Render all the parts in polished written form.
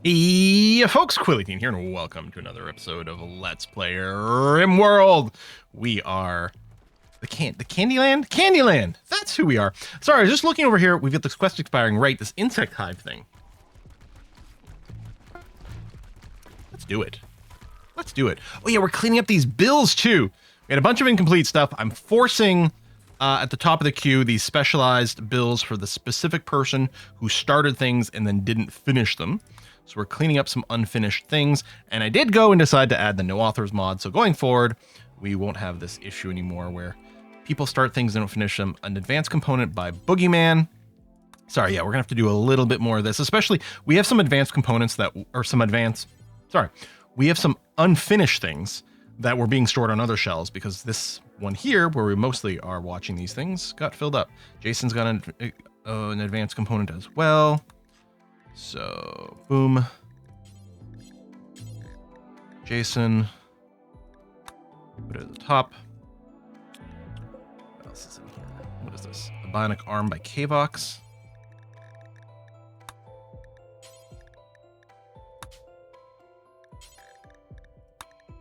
Hey, folks, Quilly18 here, and welcome to another episode of Let's Play RimWorld. We are the Candyland? Candyland! That's who we are. Sorry, I was just looking over here. We've got this quest expiring, right? This insect hive thing. Let's do it. Let's do it. Oh yeah, we're cleaning up these bills too. We had a bunch of incomplete stuff. I'm forcing at the top of the queue these specialized bills for the specific person who started things and then didn't finish them. So we're cleaning up some unfinished things, and I did go and decide to add the no authors mod. So going forward, we won't have this issue anymore where people start things and don't finish them. An advanced component by Boogeyman. Sorry, yeah, we're gonna have to do a little bit more of this, especially we have some advanced components that are we have some unfinished things that were being stored on other shelves because this one here, where we mostly are watching these things, got filled up. Jason's got an advanced component as well. So, boom. Jason. Put it at the top. What else is in here? What is this? A bionic arm by Kvox.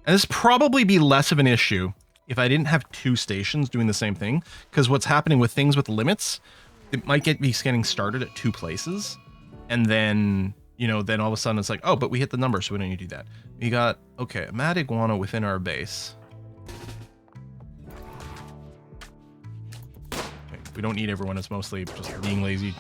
And this probably be less of an issue if I didn't have two stations doing the same thing, because what's happening with things with limits, it might get me getting started at two places. And then, you know, then all of a sudden it's like, oh, but we hit the number, so we don't need to do that. We got, okay, a mad iguana within our base. Okay, we don't need everyone. It's mostly just being lazy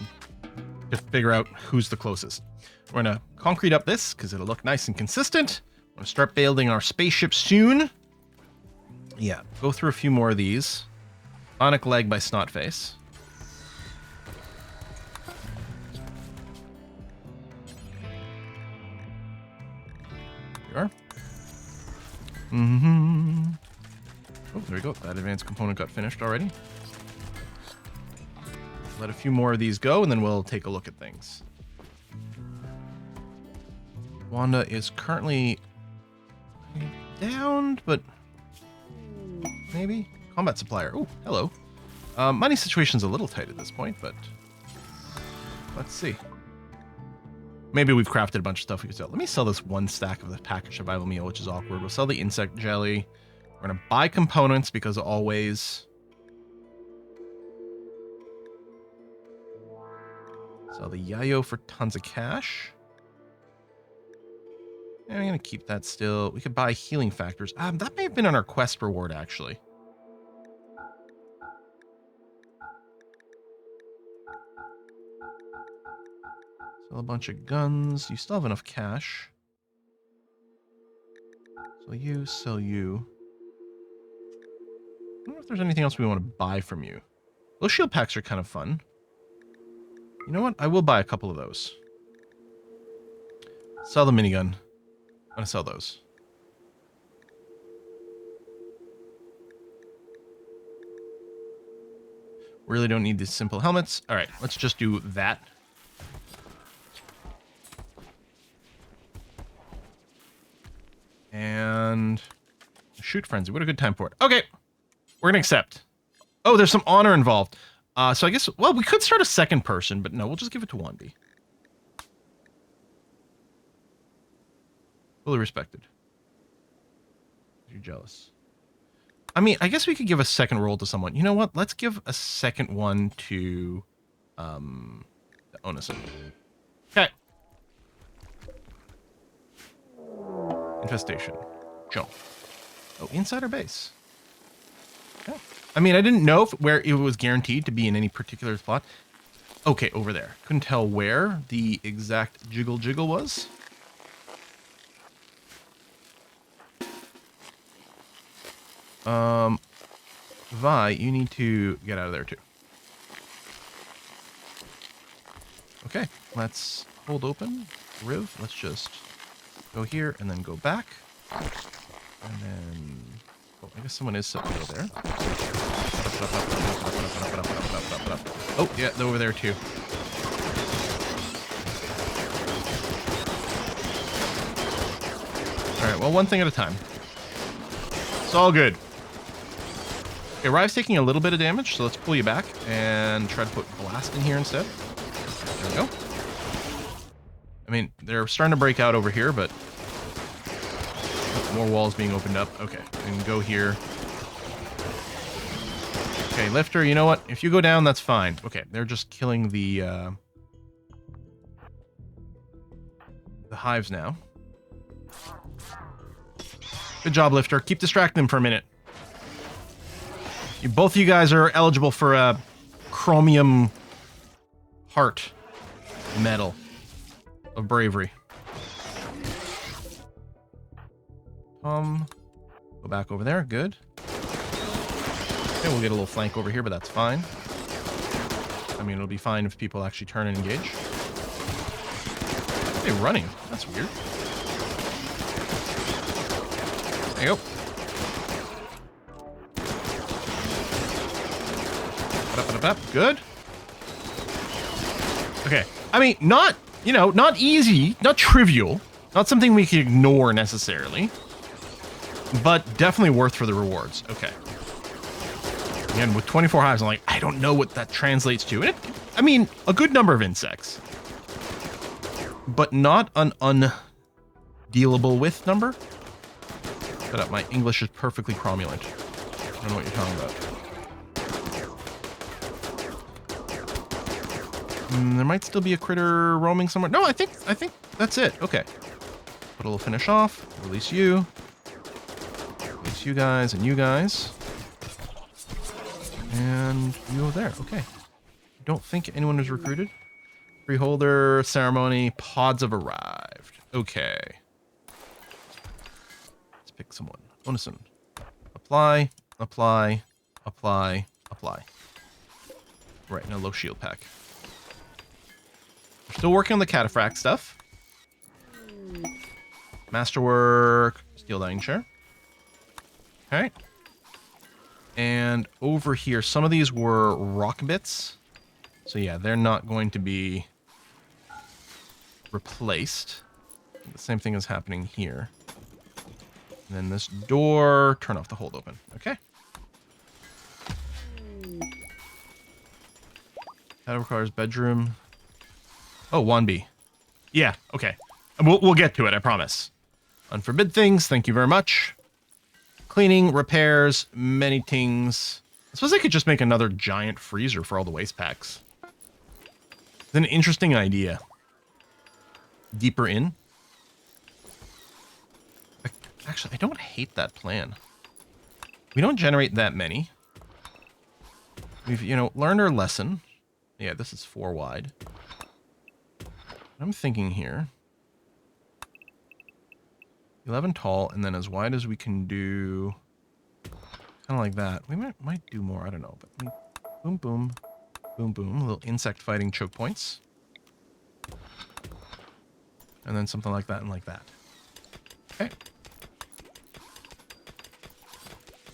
to figure out who's the closest. We're going to concrete up this because it'll look nice and consistent. I'm going to start building our spaceship soon. Yeah, go through a few more of these. Bionic leg by Snotface. Are. Oh, there we go. That advanced component got finished already. Let a few more of these go, and then we'll take a look at things. Wanda is currently downed, but maybe combat supplier. Oh, hello. Money situation's a little tight at this point, but let's see. Maybe we've crafted a bunch of stuff we could sell. Let me sell this one stack of the packaged survival meal, which is awkward. We'll sell the insect jelly. We're going to buy components because always. Sell the yayo for tons of cash. And I'm going to keep that still. We could buy healing factors. That may have been on our quest reward, actually. Sell a bunch of guns. You still have enough cash. Sell you. I don't know if there's anything else we want to buy from you. Those shield packs are kind of fun. You know what? I will buy a couple of those. Sell the minigun. I'm going to sell those. Really don't need these simple helmets. All right, let's just do that. And shoot frenzy. What a good time for it. Okay, we're gonna accept. Oh, there's some honor involved. So I guess, well, we could start a second person, but no, we'll just give it to Wanby. Fully respected. You're jealous. I mean, I guess we could give a second role to someone. You know what? Let's give a second one to Onison. Okay. Infestation. Jump. Oh, inside our base. Okay. I mean, I didn't know where it was guaranteed to be in any particular spot. Okay, over there. Couldn't tell where the exact jiggle was. Vi, you need to get out of there too. Okay, let's hold open. Riv, let's just go here and then go back. And then, oh, I guess someone is sitting over there. Oh, yeah, they're over there too. All right, well, one thing at a time. It's all good. Okay, Rive's taking a little bit of damage, so let's pull you back and try to put Blast in here instead. There we go. I mean, they're starting to break out over here, but more walls being opened up. Okay, we can go here. Okay, Lifter, you know what? If you go down, that's fine. Okay, they're just killing the hives now. Good job, Lifter. Keep distracting them for a minute. Both of you guys are eligible for a chromium heart medal of bravery. Go back over there. Good. Okay, we'll get a little flank over here, but that's fine. I mean, it'll be fine if people actually turn and engage. Hey, running. That's weird. There you go. Good. Okay. I mean, not, you know, not easy, not trivial, not something we can ignore necessarily, but definitely worth for the rewards. Okay. Again, with 24 hives, I'm like, I don't know what that translates to. And I mean, a good number of insects, but not an undealable with number. Shut up, my English is perfectly cromulent. I don't know what you're talking about. There might still be a critter roaming somewhere. No, I think that's it. Okay. Put a little finish off. Release you. Release you guys and you guys. And you go there. Okay. Don't think anyone was recruited. Freeholder ceremony. Pods have arrived. Okay. Let's pick someone. Onison. Apply. Apply. Apply. Apply. Right, now low shield pack. We're still working on the cataphract stuff. Masterwork. Steel dining chair. Okay. And over here, some of these were rock bits. So yeah, they're not going to be replaced. The same thing is happening here. And then this door, turn off the hold open. Okay. That requires bedroom. Oh, 1B. Yeah, okay. We'll get to it, I promise. Unforbid things, thank you very much. Cleaning, repairs, many things. I suppose I could just make another giant freezer for all the waste packs. It's an interesting idea. Deeper in. Actually, I don't hate that plan. We don't generate that many. We've, you know, learned our lesson. Yeah, this is 4 wide. I'm thinking here. 11 tall, and then as wide as we can do. Kind of like that. We might do more, I don't know. But boom, boom, boom, boom. Little insect fighting choke points. And then something like that and like that. Okay.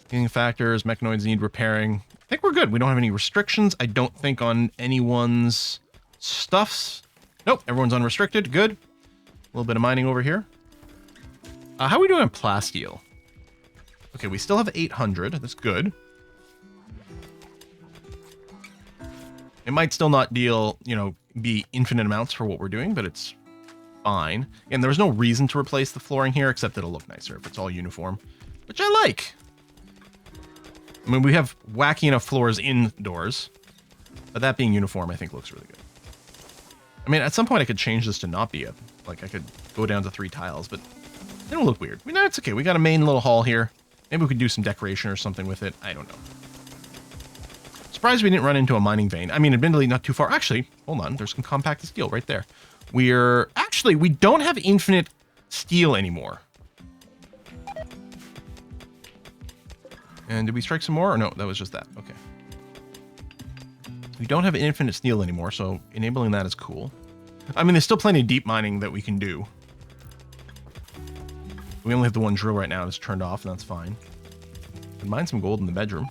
Healing factors, mechanoids need repairing. I think we're good. We don't have any restrictions. I don't think on anyone's stuffs. Nope, everyone's unrestricted. Good. A little bit of mining over here. How are we doing on plasteel? Okay, we still have 800. That's good. It might still not deal, you know, be infinite amounts for what we're doing, but it's fine. And there's no reason to replace the flooring here, except it'll look nicer if it's all uniform, which I like. I mean, we have wacky enough floors indoors, but that being uniform, I think looks really good. I mean, at some point I could change this to not be like I could go down to 3 tiles, but they don't look weird. I mean, that's okay. We got a main little hall here. Maybe we could do some decoration or something with it. I don't know. Surprised we didn't run into a mining vein. I mean, admittedly, not too far. Actually, hold on. There's some compacted steel right there. We don't have infinite steel anymore. And did we strike some more? Or no, that was just that. Okay. We don't have infinite steel anymore, so enabling that is cool. I mean, there's still plenty of deep mining that we can do. We only have the one drill right now that's turned off, and that's fine. Can mine some gold in the bedroom.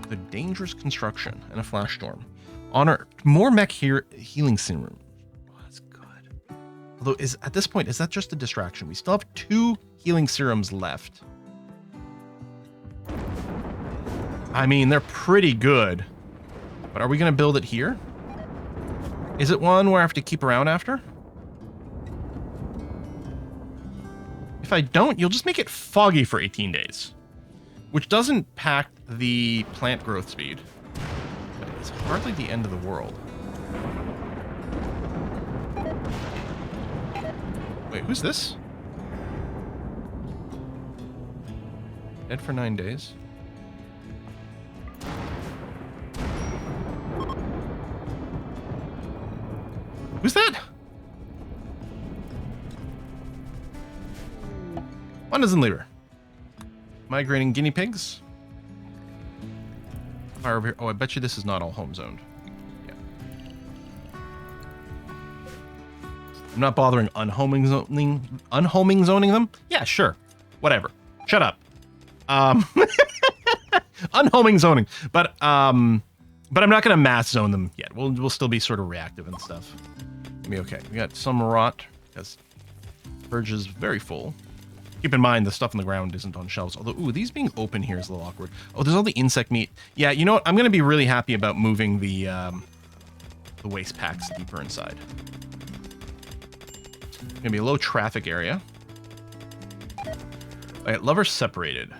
The dangerous construction and a flash storm. Honor more mech healing serum. Oh, that's good. Although, at this point, is that just a distraction? We still have 2 healing serums left. I mean, they're pretty good. But are we going to build it here? Is it one where I have to keep around after? If I don't, you'll just make it foggy for 18 days. Which doesn't pack the plant growth speed. But it's hardly the end of the world. Wait, who's this? Dead for 9 days. Who's that? One doesn't leave her. Migrating guinea pigs. Fire over here. Oh, I bet you this is not all home zoned. Yeah. I'm not bothering unhoming zoning them. Yeah, sure. Whatever. Shut up. Unhoming zoning. But I'm not gonna mass zone them yet. We'll still be sort of reactive and stuff. Be okay. We got some rot because Purge is very full. Keep in mind the stuff on the ground isn't on shelves. Although, ooh, these being open here is a little awkward. Oh, there's all the insect meat. Yeah, you know what? I'm gonna be really happy about moving the waste packs deeper inside. It's gonna be a low traffic area. All right, lovers separated.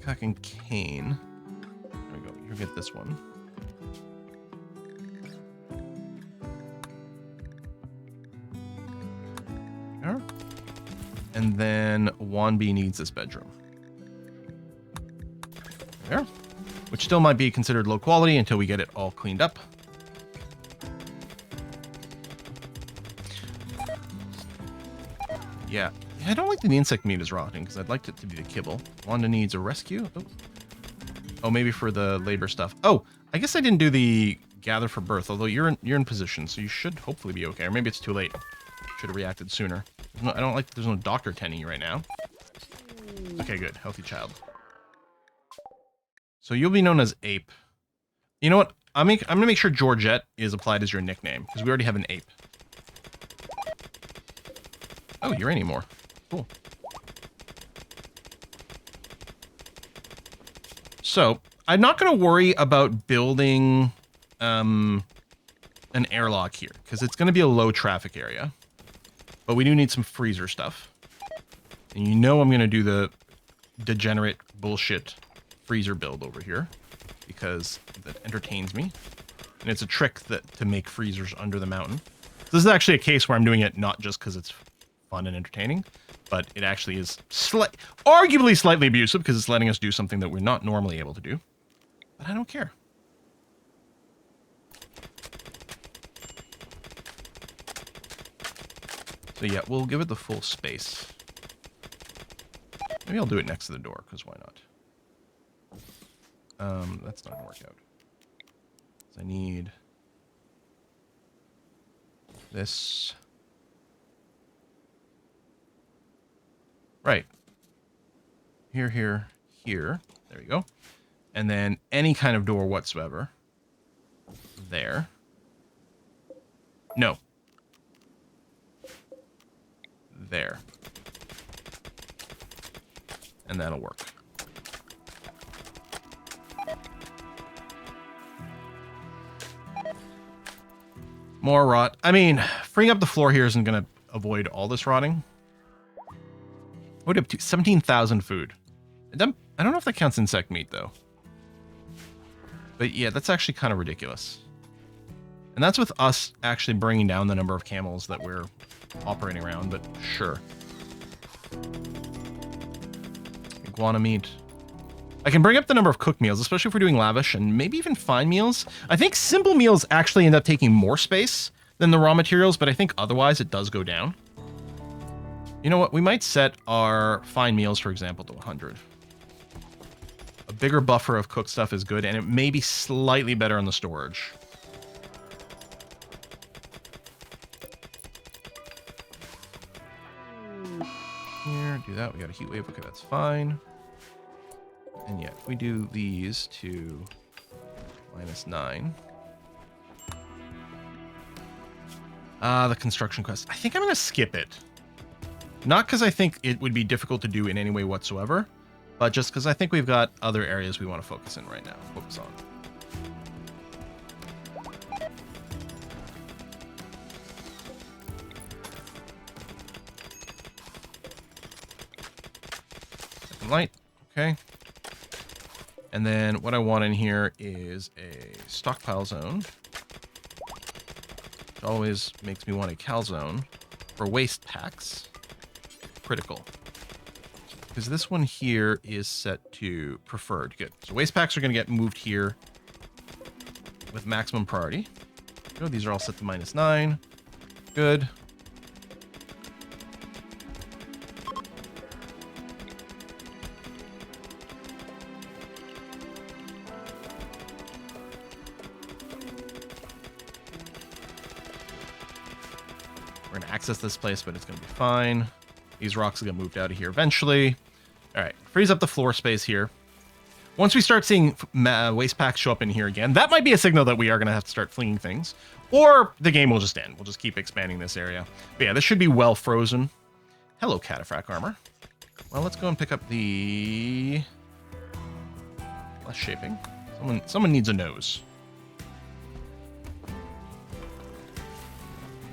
Cock and cane. There we go. You get this one. There. And then Wanby needs this bedroom. There. Which still might be considered low quality until we get it all cleaned up. Yeah. I don't like that the insect meat is rotting because I'd like it to be the kibble. Wanda needs a rescue. Oh, maybe for the labor stuff. Oh, I guess I didn't do the gather for birth, although you're in position, so you should hopefully be okay. Or maybe it's too late. Should have reacted sooner. I don't like that there's no doctor tending you right now. Okay, good. Healthy child. So you'll be known as Ape. You know what? I'm gonna make sure Georgette is applied as your nickname because we already have an ape. Oh, you're anymore. Cool. So I'm not going to worry about building an airlock here because it's going to be a low traffic area. But we do need some freezer stuff. And you know I'm going to do the degenerate bullshit freezer build over here because that entertains me. And it's a trick to make freezers under the mountain. This is actually a case where I'm doing it not just because it's fun and entertaining, but it actually is arguably slightly abusive because it's letting us do something that we're not normally able to do. But I don't care. So yeah, we'll give it the full space. Maybe I'll do it next to the door, because why not? That's not gonna work out. I need this. Right. Here, here, here. There we go. And then any kind of door whatsoever. There. No. There. And that'll work. More rot. I mean, freeing up the floor here isn't going to avoid all this rotting. What up to 17,000 food. I don't know if that counts insect meat, though. But yeah, that's actually kind of ridiculous. And that's with us actually bringing down the number of camels that we're operating around, but sure. Iguana meat. I can bring up the number of cooked meals, especially if we're doing lavish, and maybe even fine meals. I think simple meals actually end up taking more space than the raw materials, but I think otherwise it does go down. You know what? We might set our fine meals, for example, to 100. A bigger buffer of cooked stuff is good, and it may be slightly better on the storage. Here, do that. We got a heat wave. Okay, that's fine. And yeah, if we do these to -9. The construction quest. I think I'm going to skip it. Not because I think it would be difficult to do in any way whatsoever, but just because I think we've got other areas we want to focus in right now. Focus on. light. Okay. And then what I want in here is a stockpile zone. It always makes me want a calzone for waste packs. Critical. Because this one here is set to preferred. Good. So waste packs are going to get moved here with maximum priority. Good. These are all set to -9. Good. We're going to access this place, but it's going to be fine. These rocks will get moved out of here eventually. All right, frees up the floor space here. Once we start seeing waste packs show up in here again, that might be a signal that we are going to have to start flinging things. Or the game will just end. We'll just keep expanding this area. But yeah, this should be well frozen. Hello, Capra Armor. Well, let's go and pick up the... less shaping. Someone needs a nose.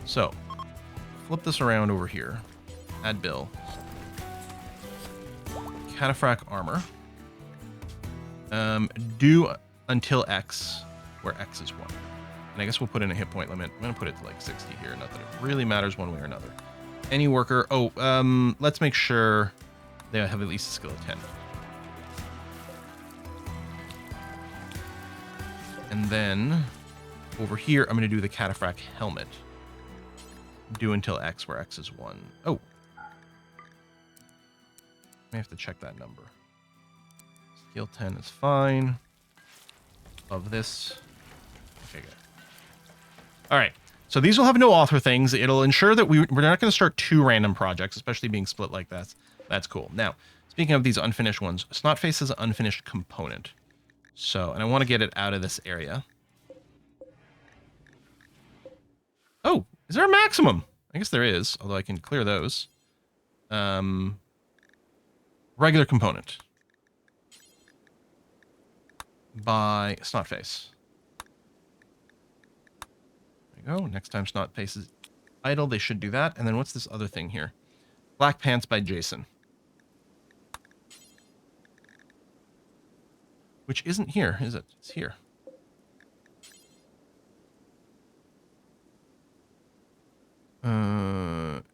So, flip this around over here. Add bill. Cataphractic Armor. Do until X, where X is 1. And I guess we'll put in a hit point limit. I'm going to put it to like 60 here. Not that it really matters one way or another. Any worker. Oh, let's make sure they have at least a skill of 10. And then over here, I'm going to do the Cataphractic Helmet. Do until X, where X is 1. Oh. I have to check that number. Skill 10 is fine. Of this. Okay, good. All right. So these will have no author things. It'll ensure that we're not going to start 2 random projects, especially being split like that. That's cool. Now, speaking of these unfinished ones, Snotface is an unfinished component. So, and I want to get it out of this area. Oh, is there a maximum? I guess there is, although I can clear those. Regular component. By Snotface. There you go. Next time Snotface is idle, they should do that. And then what's this other thing here? Black Pants by Jason. Which isn't here, is it? It's here.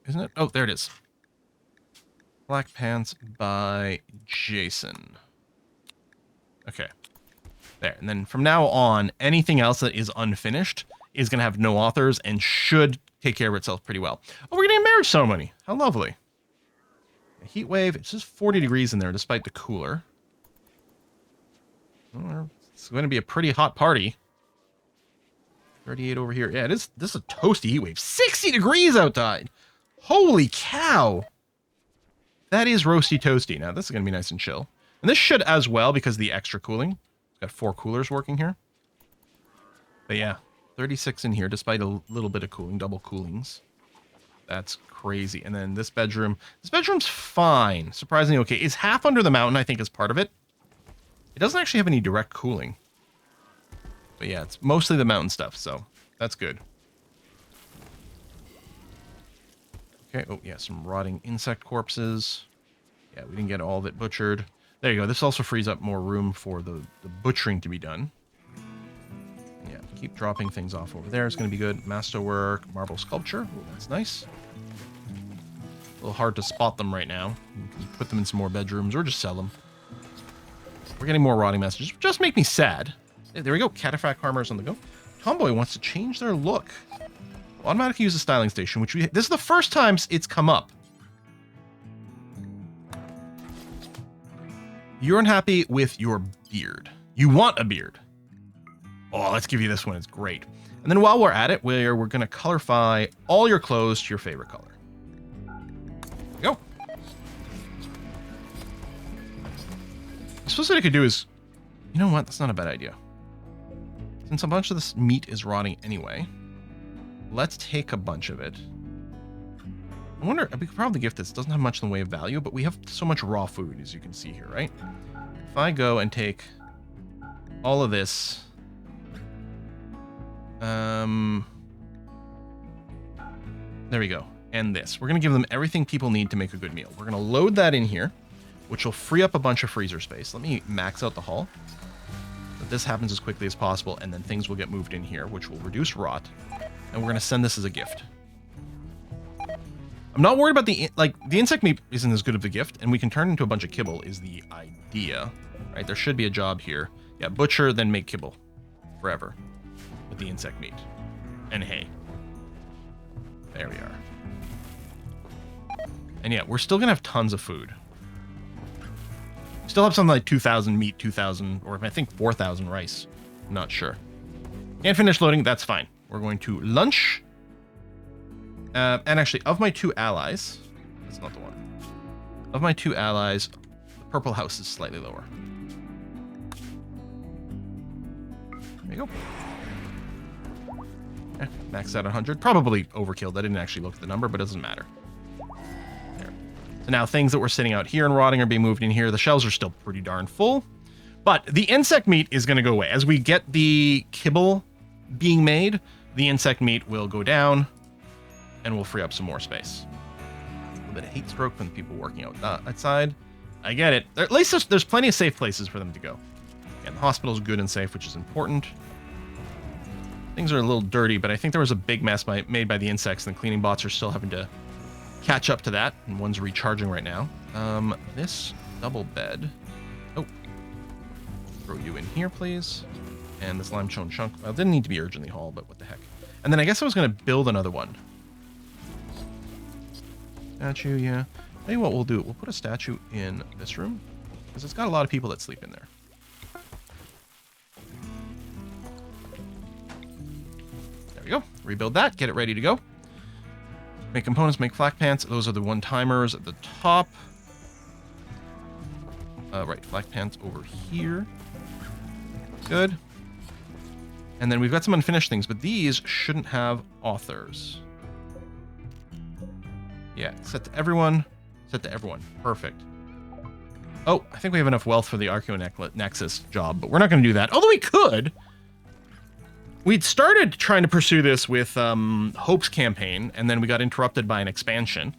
Isn't it? Oh, there it is. Black Pants by Jason. Okay. There. And then from now on, anything else that is unfinished is going to have no authors and should take care of itself pretty well. Oh, we're getting a marriage ceremony. How lovely. A heat wave. It's just 40 degrees in there despite the cooler. Oh, it's going to be a pretty hot party. 38 over here. Yeah, it is. This is a toasty heat wave. 60 degrees outside. Holy cow. That is roasty toasty. Now, this is going to be nice and chill. And this should as well because of the extra cooling. It's got 4 coolers working here. But yeah, 36 in here despite a little bit of cooling, double coolings. That's crazy. And then this bedroom. This bedroom's fine. Surprisingly okay. It's half under the mountain, I think, is part of it. It doesn't actually have any direct cooling. But yeah, it's mostly the mountain stuff, so that's good. Okay, oh yeah, some rotting insect corpses. Yeah, we didn't get all of it butchered. There you go. This also frees up more room for the butchering to be done. Yeah, keep dropping things off over there. It's going to be good. Masterwork, marble sculpture. Ooh, that's nice. A little hard to spot them right now. You can put them in some more bedrooms or just sell them. We're getting more rotting messages. Just make me sad. There we go. Cataphractic Armor's on the go. Tomboy wants to change their look. Automatically use the styling station, which this is the first time it's come up. You're unhappy with your beard. You want a beard. Oh, let's give you this one. It's great. And then while we're at it, we're going to colorify all your clothes to your favorite color. There we go. I suppose what I could do is, you know what? That's not a bad idea. Since a bunch of this meat is rotting anyway, let's take a bunch of it. I wonder, we could probably gift this. It doesn't have much in the way of value, but we have so much raw food, as you can see here, right? If I go and take all of this, there we go, and this. We're going to give them everything people need to make a good meal. We're going to load that in here. which will free up a bunch of freezer space. Let me max out the hull. But this happens as quickly as possible, and then things will get moved in here, which will reduce rot. And we're going to send this as a gift. I'm not worried about the insect meat isn't as good of a gift, and we can turn into a bunch of kibble is the idea. Right? There should be a job here. Yeah, butcher, then make kibble. Forever. With the insect meat. And hay. There we are. And yeah, we're still going to have tons of food. Still have something like 2,000 meat, 2,000, or I think 4,000 rice. I'm not sure. Can't finish loading, that's fine. We're going to lunch. And actually, of my 2 allies, that's not the one. Of my 2 allies, the purple house is slightly lower. There you go. Max out 100. Probably overkilled. I didn't actually look at the number, but it doesn't matter. There. So now things that were sitting out here and rotting are being moved in here. The shelves are still pretty darn full. But the insect meat is going to go away. As we get the kibble being made, the insect meat will go down. And we'll free up some more space. A little bit of heat stroke from the people working outside. I get it. At least there's plenty of safe places for them to go. And the hospital's good and safe, which is important. Things are a little dirty, but I think there was a big mess made by the insects, and the cleaning bots are still having to catch up to that. And one's recharging right now. This double bed. Oh. Throw you in here, please. And this limestone chunk. Well, it didn't need to be urgently hauled, but what the heck. And then I guess I was going to build another one. Statue, yeah. Tell you what we'll do. We'll put a statue in this room because it's got a lot of people that sleep in there. There we go. Rebuild that. Get it ready to go. Make components. Make flak pants. Those are the one-timers at the top. Right. Flak pants over here. Good. And then we've got some unfinished things, but these shouldn't have authors. Yeah, set to everyone. Set to everyone. Perfect. Oh, I think we have enough wealth for the Archeo Nexus job, but we're not going to do that. Although we could. We'd started trying to pursue this with Hope's campaign, and then we got interrupted by an expansion.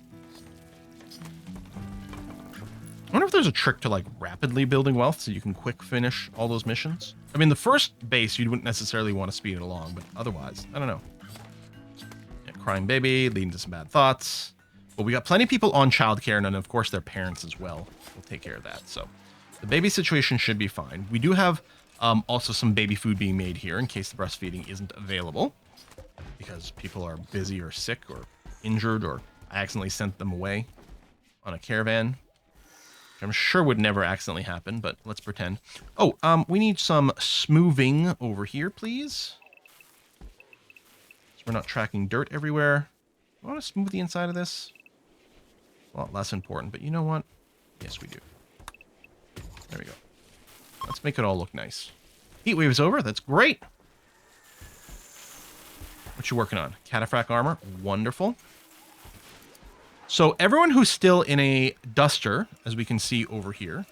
I wonder if there's a trick to, like, rapidly building wealth so you can quick finish all those missions. I mean, the first base, you wouldn't necessarily want to speed it along, but otherwise, I don't know. Yeah, crying baby, leading to some bad thoughts. But we got plenty of people on childcare, and then, of course, their parents as well will take care of that. So the baby situation should be fine. We do have also some baby food being made here in case the breastfeeding isn't available because people are busy or sick or injured, or I accidentally sent them away on a caravan, which I'm sure would never accidentally happen, but let's pretend. Oh, we need some smoothing over here, please. So we're not tracking dirt everywhere. I want to smooth the inside of this. Well, less important, but you know what? Yes, we do. There we go. Let's make it all look nice. Heat wave is over. That's great. What you working on? Capra Armor. Wonderful. So everyone who's still in a duster, as we can see over here,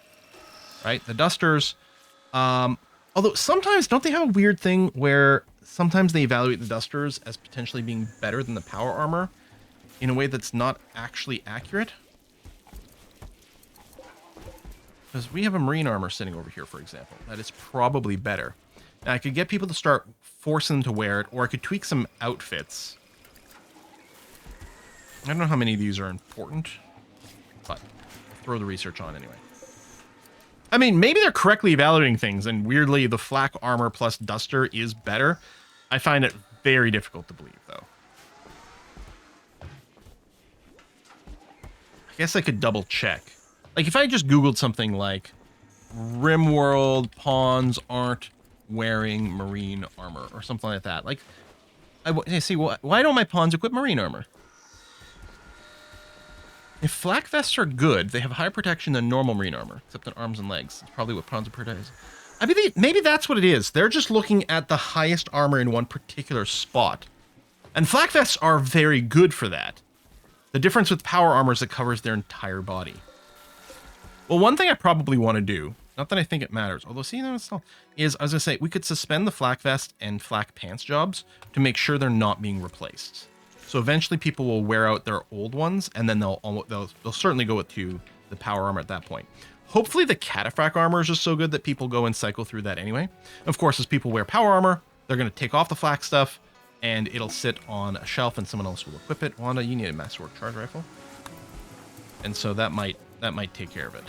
right? The dusters, although sometimes, don't they have a weird thing where sometimes they evaluate the dusters as potentially being better than the power armor in a way that's not actually accurate? Because we have a marine armor sitting over here, for example. That is probably better. Now, I could get people to start forcing them to wear it, or I could tweak some outfits. I don't know how many of these are important, but I'll throw the research on anyway. I mean, maybe they're correctly evaluating things, and weirdly, the flak armor plus duster is better. I find it very difficult to believe, though. I guess I could double check. Like, if I just Googled something like, RimWorld pawns aren't wearing marine armor, or something like that. Like, I see, why don't my pawns equip marine armor? If flak vests are good, they have higher protection than normal marine armor, except on arms and legs. It's probably what pawns are protected. I mean, maybe that's what it is. They're just looking at the highest armor in one particular spot. And flak vests are very good for that. The difference with power armor is it covers their entire body. Well, one thing I probably want to do, not that I think it matters, although see, no, it's not, is, I was going to say, we could suspend the flak vest and flak pants jobs to make sure they're not being replaced. So eventually people will wear out their old ones, and then they'll certainly go to the power armor at that point. Hopefully the Capra armor is just so good that people go and cycle through that anyway. Of course, as people wear power armor, they're going to take off the flak stuff, and it'll sit on a shelf, and someone else will equip it. Wanda, you need a Masterwork charge rifle, and so that might take care of it.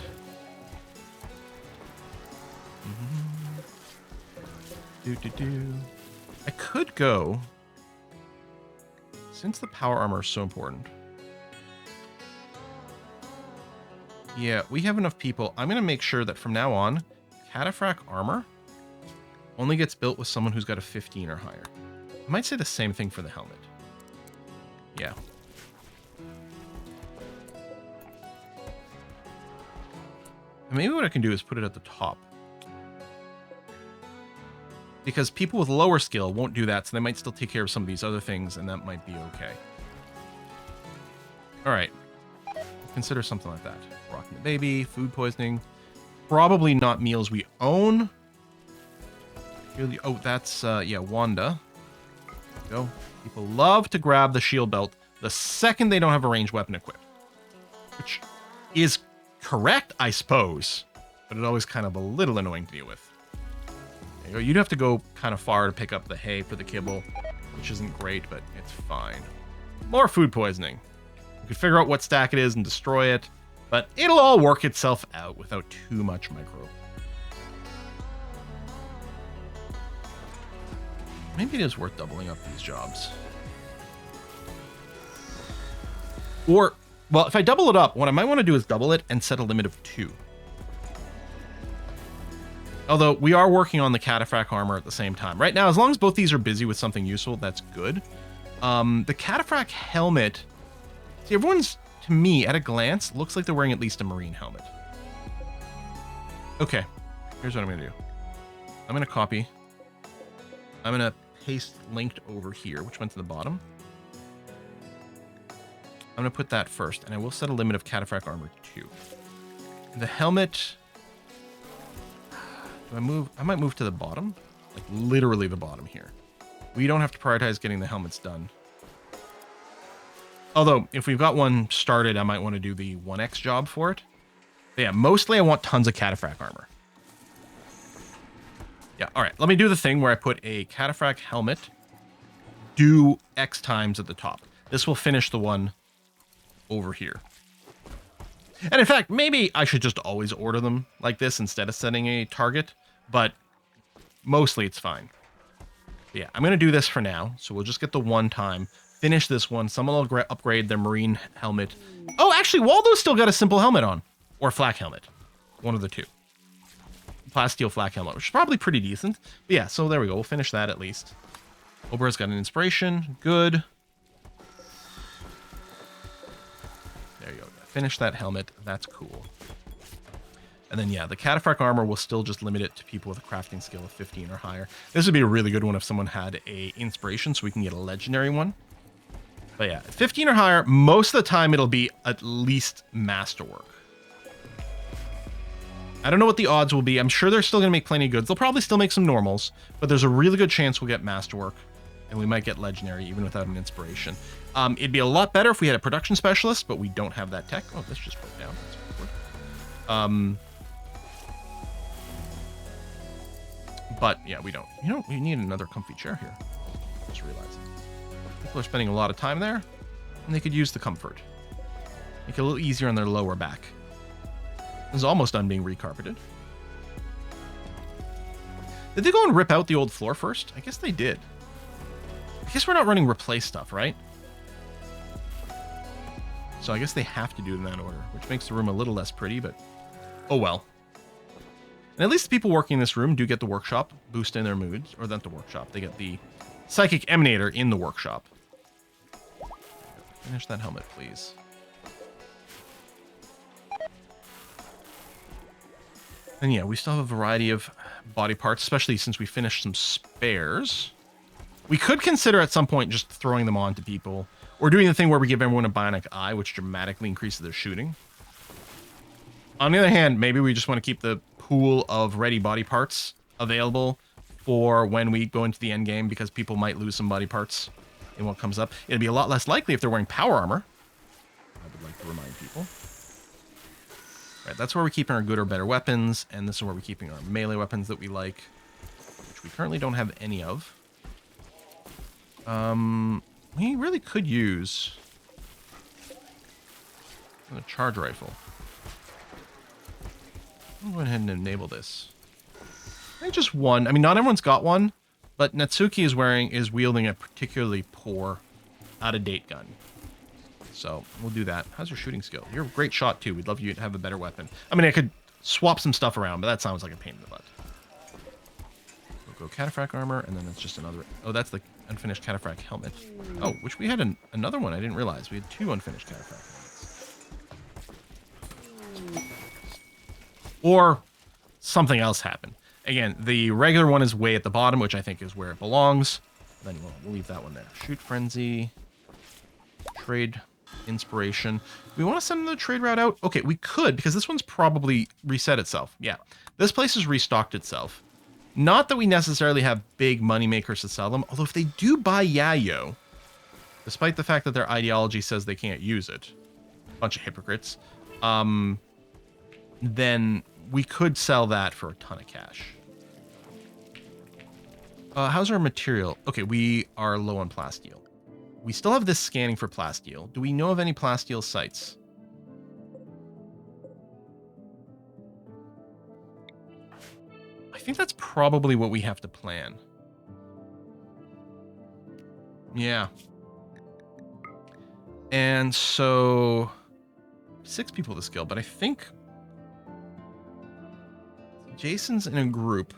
I could go, since the power armor is so important. Yeah, we have enough people. I'm going to make sure that from now on, Capra armor only gets built with someone who's got a 15 or higher. I might say the same thing for the helmet. Yeah. And maybe what I can do is put it at the top. Because people with lower skill won't do that, so they might still take care of some of these other things, and that might be okay. All right. Consider something like that. Rocking the baby, food poisoning. Probably not meals we own. Really, oh, that's, yeah, Wanda. There we go. People love to grab the shield belt the second they don't have a ranged weapon equipped. Which is correct, I suppose. But it's always kind of a little annoying to deal with. There you go. You'd have to go kind of far to pick up the hay for the kibble, which isn't great, but it's fine. More food poisoning. You could figure out what stack it is and destroy it, but it'll all work itself out without too much micro. Maybe it is worth doubling up these jobs. Or, well, if I double it up, what I might want to do is double it and set a limit of 2. Although, we are working on the Capra armor at the same time. Right now, as long as both these are busy with something useful, that's good. The Capra helmet... See, everyone's, to me, at a glance, looks like they're wearing at least a marine helmet. Okay, here's what I'm going to do. I'm going to copy. I'm going to paste linked over here, which went to the bottom. I'm going to put that first, and I will set a limit of Capra armor 2. The helmet... Do I move? I might move to the bottom. Like, literally the bottom here. We don't have to prioritize getting the helmets done. Although, if we've got one started, I might want to do the 1x job for it. But yeah, mostly I want tons of Capra armor. Yeah, all right. Let me do the thing where I put a Capra helmet, do X times at the top. This will finish the one over here. And in fact, maybe I should just always order them like this instead of setting a target, but mostly it's fine. But yeah, I'm going to do this for now. So we'll just get the one time, finish this one. Someone will upgrade their marine helmet. Oh, actually, Waldo's still got a simple helmet on, or flak helmet. One of the two. Plasteel flak helmet, which is probably pretty decent. But yeah, so there we go. We'll finish that at least. Obra's got an inspiration. Good. There you go. Finish that helmet. That's cool. And then, yeah, the Capra armor will still just limit it to people with a crafting skill of 15 or higher. This would be a really good one if someone had a inspiration, so we can get a legendary one. But yeah, 15 or higher, most of the time it'll be at least Masterwork. I don't know what the odds will be. I'm sure they're still going to make plenty of goods. They'll probably still make some normals, but there's a really good chance we'll get Masterwork, and we might get legendary even without an inspiration. It'd be a lot better if we had a production specialist, but we don't have that tech. Oh, this just broke down. That's awkward. But yeah, we don't. You know, we need another comfy chair here. Just realizing. People are spending a lot of time there, and they could use the comfort. Make it a little easier on their lower back. This is almost done being recarpeted. Did they go and rip out the old floor first? I guess they did. I guess we're not running replace stuff, right? So I guess they have to do it in that order, which makes the room a little less pretty, but oh well. And at least the people working in this room do get the workshop boost in their moods, or not the workshop, they get the psychic emanator in the workshop. Finish that helmet, please. And yeah, we still have a variety of body parts, especially since we finished some spares. We could consider at some point just throwing them on to people, or doing the thing where we give everyone a bionic eye, which dramatically increases their shooting. On the other hand, maybe we just want to keep the pool of ready body parts available for when we go into the end game, because people might lose some body parts in what comes up. It'd be a lot less likely if they're wearing power armor, I would like to remind people. Right, that's where we're keeping our good or better weapons, and this is where we're keeping our melee weapons that we like, which we currently don't have any of. We really could use a charge rifle. I'll go ahead and enable this. I think just one. I mean, not everyone's got one, but Natsuki is wielding a particularly poor, out-of-date gun. So we'll do that. How's your shooting skill? You're a great shot too. We'd love you to have a better weapon. I mean, I could swap some stuff around, but that sounds like a pain in the butt. We'll go Capra Armor, and then it's just another. Oh, that's the unfinished Capra helmet. Oh, which we had another one. I didn't realize we had 2 unfinished Capra helmets. Or something else happened. Again, the regular one is way at the bottom, which I think is where it belongs. Then we'll leave that one there. Shoot Frenzy. Trade Inspiration. We want to send the trade route out? Okay, we could, because this one's probably reset itself. Yeah, this place has restocked itself. Not that we necessarily have big money makers to sell them, although if they do buy Yayo, despite the fact that their ideology says they can't use it, bunch of hypocrites, then we could sell that for a ton of cash. How's our material? Okay, we are low on plasteel. We still have this scanning for plasteel. Do we know of any plasteel sites? I think that's probably what we have to plan. Yeah. And so 6 people to skill, but I think Jason's in a group.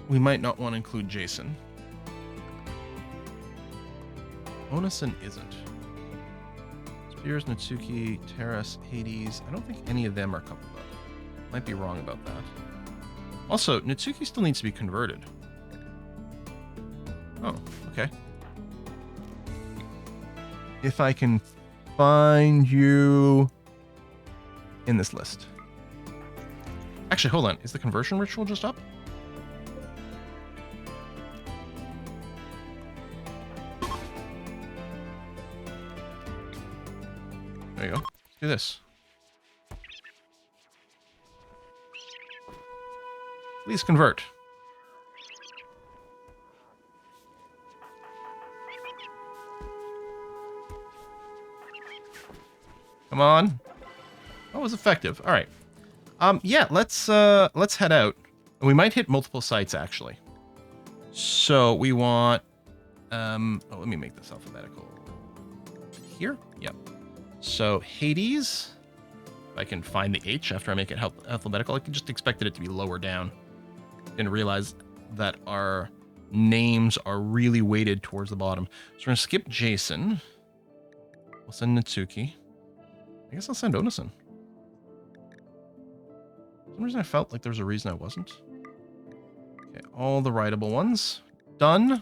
We might not want to include Jason. Onison isn't. Spears, Natsuki, Terras, Hades. I don't think any of them are coupled up. Might be wrong about that. Also, Natsuki still needs to be converted. Oh, okay. If I can find you in this list. Actually, hold on. Is the conversion ritual just up? There you go. Let's do this. Please convert. Come on. Oh, it was effective. All right. Yeah, let's head out. We might hit multiple sites actually. So we want oh, let me make this alphabetical. Here? Yep. So Hades. If I can find the H after I make it alphabetical, I just expected it to be lower down. Didn't realize that our names are really weighted towards the bottom. So we're gonna skip Jason. We'll send Natsuki. I guess I'll send Onison. For some reason I felt like there was a reason I wasn't. Okay, all the writable ones. Done.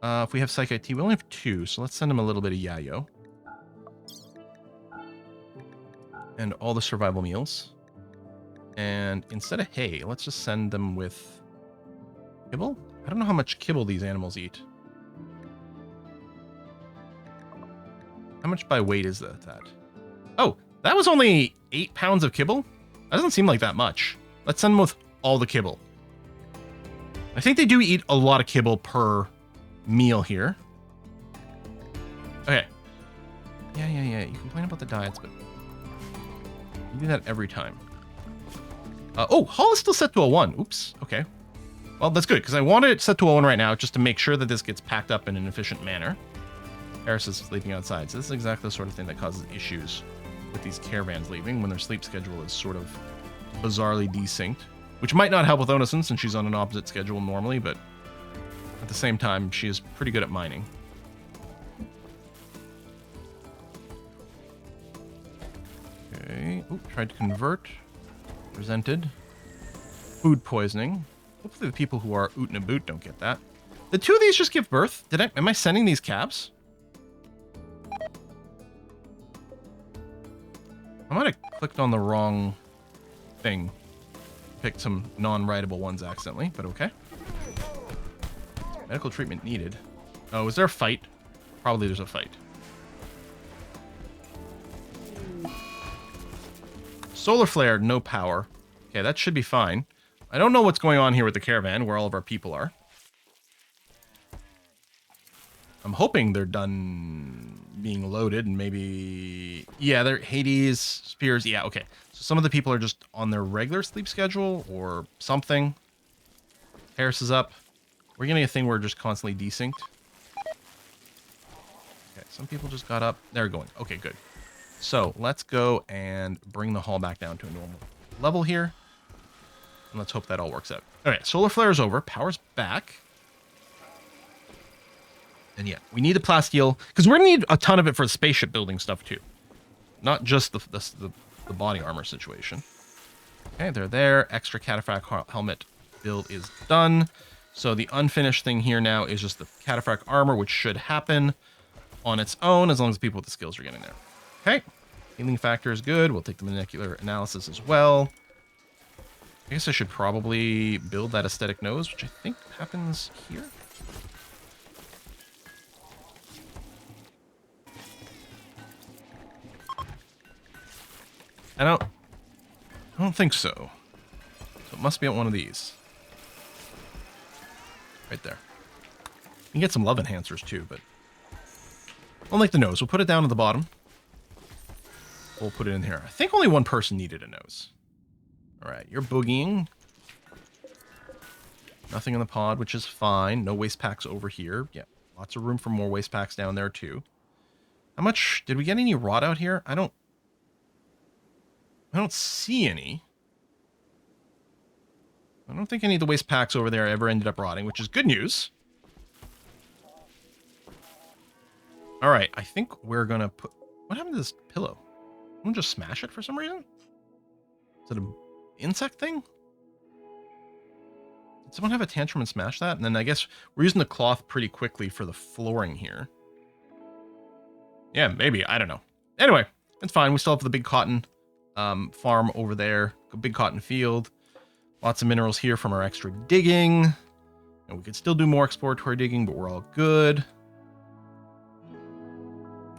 If we have Psych IT, we only have 2, so let's send him a little bit of Yayo. And all the survival meals. And instead of hay, let's just send them with kibble? I don't know how much kibble these animals eat. How much by weight is that? Oh, that was only 8 pounds of kibble? That doesn't seem like that much. Let's send them with all the kibble. I think they do eat a lot of kibble per meal here. Okay. Yeah. You complain about the diets, but you do that every time. Oh, Hull is still set to a 1. Oops. Okay. Well, that's good, because I wanted it set to a 1 right now, just to make sure that this gets packed up in an efficient manner. Harris is sleeping outside, so this is exactly the sort of thing that causes issues with these caravans leaving, when their sleep schedule is sort of bizarrely desynced. Which might not help with Onison, since she's on an opposite schedule normally, but at the same time, she is pretty good at mining. Okay. Oop, tried to convert. Presented. Food poisoning. Hopefully the people who are oot and a boot don't get that. Did 2 of these just give birth? Am I sending these calves? I might have clicked on the wrong thing. Picked some non-writable ones accidentally, but okay. Medical treatment needed. Oh, is there a fight? Probably there's a fight. Solar flare, no power. Okay, that should be fine. I don't know what's going on here with the caravan, where all of our people are. I'm hoping they're done being loaded and maybe... Yeah, they're Hades, Spears. Yeah, okay. So some of the people are just on their regular sleep schedule or something. Harris is up. We're getting a thing where we're just constantly desynced. Okay, some people just got up. They're going. Okay, good. So let's go and bring the hall back down to a normal level here. And let's hope that all works out. All right, solar flare is over. Power's back. And yeah, we need the plasteel because we're gonna need a ton of it for the spaceship building stuff too, not just the body armor situation. Okay, they're there. Extra cataphract helmet build is done. So the unfinished thing here now is just the cataphract armor, which should happen on its own as long as the people with the skills are getting there. Okay, healing factor is good. We'll take the molecular analysis as well. I guess I should probably build that aesthetic nose, which I think happens here. I don't think so. So it must be at one of these. Right there. You can get some love enhancers too, but unlike the nose, we'll put it down at the bottom. We'll put it in here. I think only one person needed a nose. All right, you're boogieing. Nothing in the pod, which is fine. No waste packs over here. Yeah, lots of room for more waste packs down there too. How much did we get any rot out here? I don't see any. I don't think any of the waste packs over there ever ended up rotting, which is good news. All right, I think we're gonna put... What happened to this pillow? I'm gonna just smash it for some reason? Is it an insect thing? Did someone have a tantrum and smash that? And then I guess we're using the cloth pretty quickly for the flooring here. Yeah, maybe. I don't know. Anyway, it's fine. We still have the big cotton farm over there. A big cotton field. Lots of minerals here from our extra digging. And we could still do more exploratory digging, but we're all good.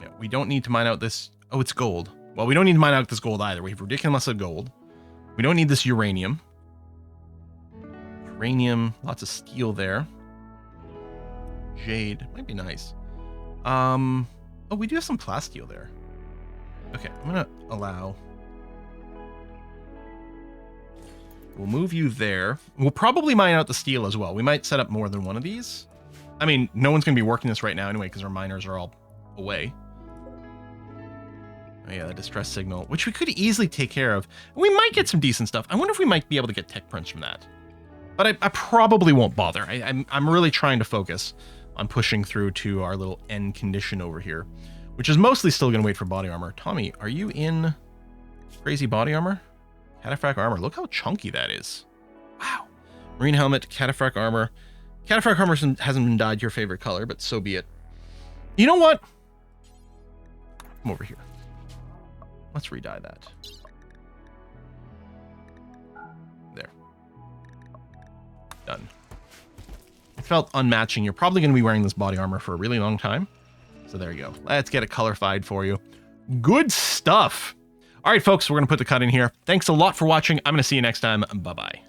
Yeah, we don't need to mine out this... Oh, it's gold. Well, we don't need to mine out this gold either. We have ridiculous of gold. We don't need this uranium. Uranium, lots of steel there. Jade, might be nice. Oh, we do have some plasteel there. Okay, I'm gonna allow... We'll move you there. We'll probably mine out the steel as well. We might set up more than one of these. I mean, no one's going to be working this right now anyway because our miners are all away. Oh yeah, the distress signal, which we could easily take care of. We might get some decent stuff. I wonder if we might be able to get tech prints from that. But I probably won't bother. I'm really trying to focus on pushing through to our little end condition over here, which is mostly still going to wait for body armor. Tommy, are you in crazy body armor? Cataphract armor. Look how chunky that is. Wow. Marine helmet, cataphract armor. Cataphract armor hasn't been dyed your favorite color, but so be it. You know what? Come over here. Let's re-dye that. There. Done. It felt unmatching. You're probably going to be wearing this body armor for a really long time. So there you go. Let's get it colorified for you. Good stuff. All right, folks, we're going to put the cut in here. Thanks a lot for watching. I'm going to see you next time. Bye-bye.